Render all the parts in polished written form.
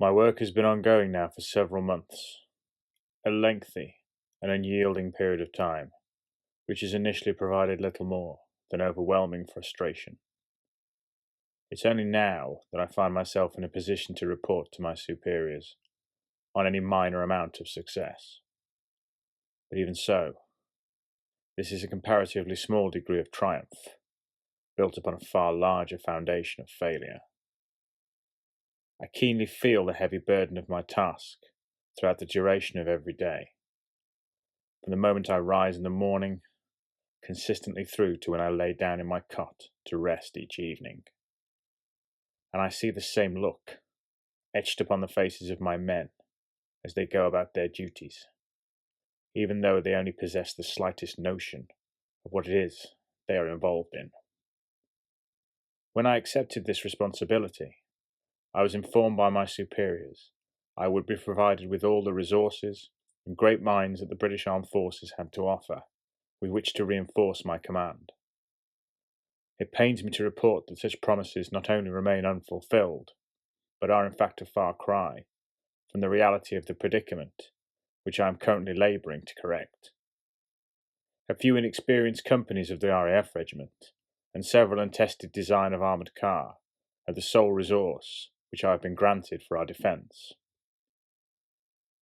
My work has been ongoing now for several months, a lengthy and unyielding period of time, which has initially provided little more than overwhelming frustration. It's only now that I find myself in a position to report to my superiors on any minor amount of success. But even so, this is a comparatively small degree of triumph, built upon a far larger foundation of failure. I keenly feel the heavy burden of my task throughout the duration of every day, from the moment I rise in the morning, consistently through to when I lay down in my cot to rest each evening. And I see the same look etched upon the faces of my men as they go about their duties, even though they only possess the slightest notion of what it is they are involved in. When I accepted this responsibility, I was informed by my superiors I would be provided with all the resources and great minds that the British Armed Forces had to offer, with which to reinforce my command. It pains me to report that such promises not only remain unfulfilled, but are in fact a far cry from the reality of the predicament which I am currently labouring to correct. A few inexperienced companies of the RAF regiment and several untested design of armoured car are the sole resource which I have been granted for our defence.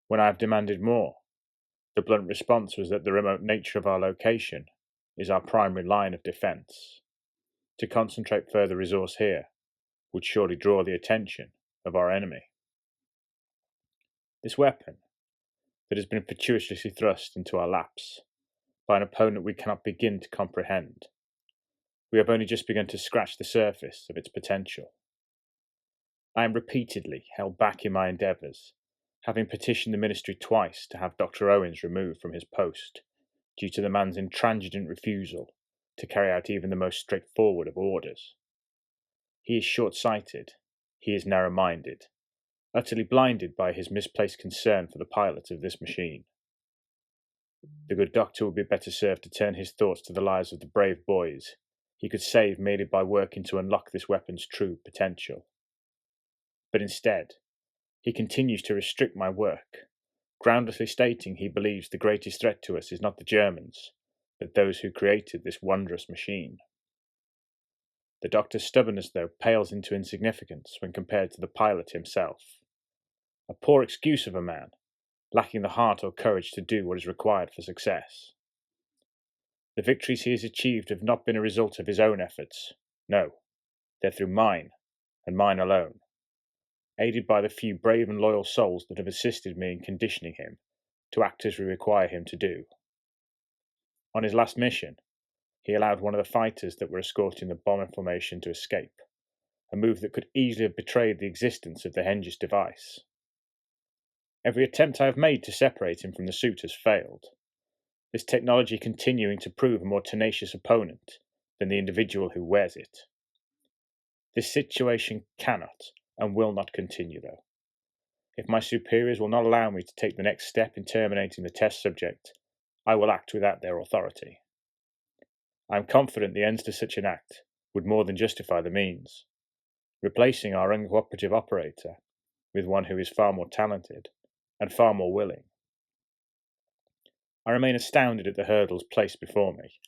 When I have demanded more, the blunt response was that the remote nature of our location is our primary line of defence. To concentrate further resource here would surely draw the attention of our enemy. This weapon, that has been fortuitously thrust into our laps by an opponent we cannot begin to comprehend, we have only just begun to scratch the surface of its potential. I am repeatedly held back in my endeavours, having petitioned the ministry twice to have Dr. Owens removed from his post due to the man's intransigent refusal to carry out even the most straightforward of orders. He is short-sighted, he is narrow-minded, utterly blinded by his misplaced concern for the pilot of this machine. The good doctor would be better served to turn his thoughts to the lives of the brave boys he could save merely by working to unlock this weapon's true potential. But instead, he continues to restrict my work, groundlessly stating he believes the greatest threat to us is not the Germans, but those who created this wondrous machine. The doctor's stubbornness, though, pales into insignificance when compared to the pilot himself. A poor excuse of a man, lacking the heart or courage to do what is required for success. The victories he has achieved have not been a result of his own efforts. No, they're through mine, and mine alone, aided by the few brave and loyal souls that have assisted me in conditioning him to act as we require him to do. On his last mission, he allowed one of the fighters that were escorting the bomber formation to escape, a move that could easily have betrayed the existence of the HENGIS device. Every attempt I have made to separate him from the suit has failed, this technology continuing to prove a more tenacious opponent than the individual who wears it. This situation cannot and will not continue, though. If my superiors will not allow me to take the next step in terminating the test subject, I will act without their authority. I am confident the ends to such an act would more than justify the means, replacing our uncooperative operator with one who is far more talented and far more willing. I remain astounded at the hurdles placed before me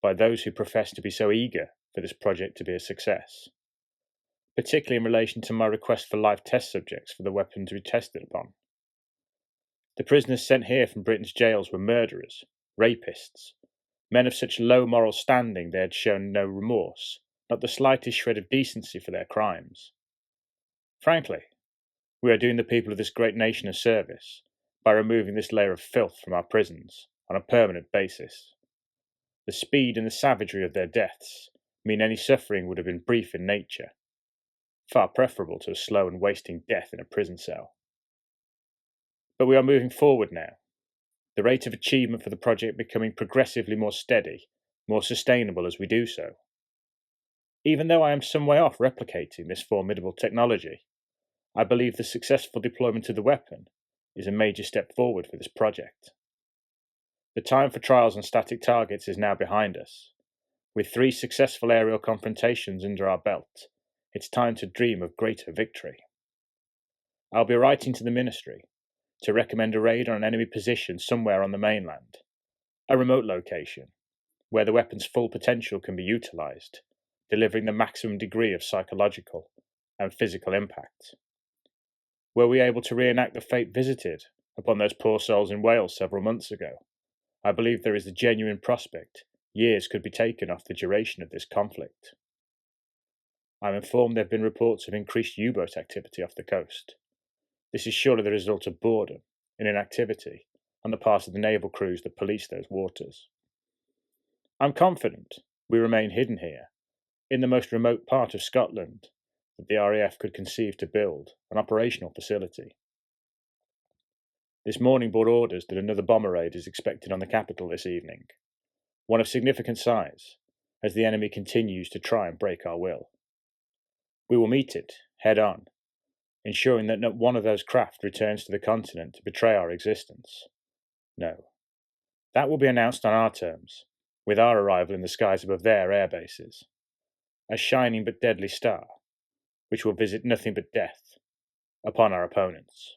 by those who profess to be so eager for this project to be a success, particularly in relation to my request for live test subjects for the weapon to be tested upon. The prisoners sent here from Britain's jails were murderers, rapists, men of such low moral standing they had shown no remorse, not the slightest shred of decency for their crimes. Frankly, we are doing the people of this great nation a service by removing this layer of filth from our prisons on a permanent basis. The speed and the savagery of their deaths mean any suffering would have been brief in nature, far preferable to a slow and wasting death in a prison cell. But we are moving forward now, the rate of achievement for the project becoming progressively more steady, more sustainable as we do so. Even though I am some way off replicating this formidable technology, I believe the successful deployment of the weapon is a major step forward for this project. The time for trials on static targets is now behind us. With 3 successful aerial confrontations under our belt, it's time to dream of greater victory. I'll be writing to the Ministry to recommend a raid on an enemy position somewhere on the mainland, a remote location where the weapon's full potential can be utilised, delivering the maximum degree of psychological and physical impact. Were we able to reenact the fate visited upon those poor souls in Wales several months ago, I believe there is a genuine prospect years could be taken off the duration of this conflict. I'm informed there have been reports of increased U-boat activity off the coast. This is surely the result of boredom and inactivity on the part of the naval crews that police those waters. I'm confident we remain hidden here, in the most remote part of Scotland that the RAF could conceive to build an operational facility. This morning brought orders that another bomber raid is expected on the capital this evening, one of significant size, as the enemy continues to try and break our will. We will meet it head on, ensuring that not one of those craft returns to the continent to betray our existence. No, that will be announced on our terms, with our arrival in the skies above their air bases, a shining but deadly star, which will visit nothing but death upon our opponents.